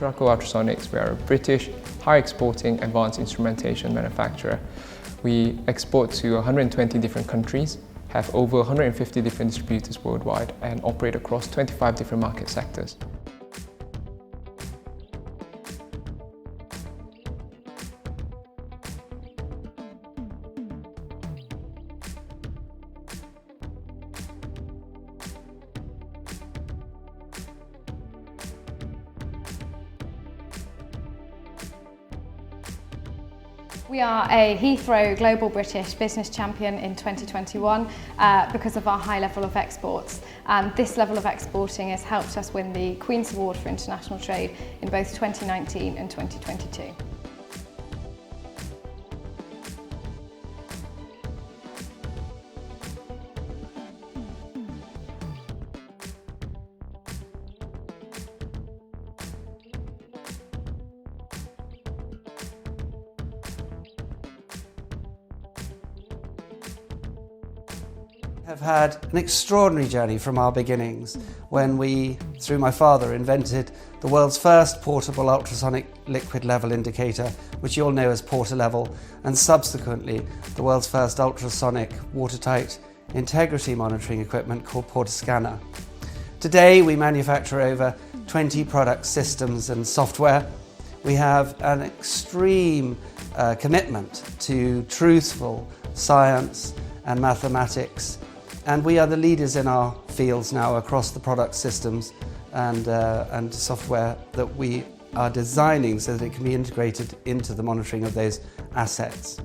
Coltraco Ultrasonics, we are a British high-exporting advanced instrumentation manufacturer. We export to 120 different countries, have over 150 different distributors worldwide, and operate across 25 different market sectors. We are a Heathrow Global British Business Champion in 2021 because of our high level of exports. And this level of exporting has helped us win the Queen's Award for International Trade in both 2019 and 2022. Have had an extraordinary journey from our beginnings when we, through my father, invented the world's first portable ultrasonic liquid level indicator, which you'll know as Porter Level, and subsequently the world's first ultrasonic watertight integrity monitoring equipment called Porter Scanner. Today we manufacture over 20 product systems and software. We have an extreme commitment to truthful science and mathematics. And we are the leaders in our fields now across the product systems and software that we are designing so that it can be integrated into the monitoring of those assets.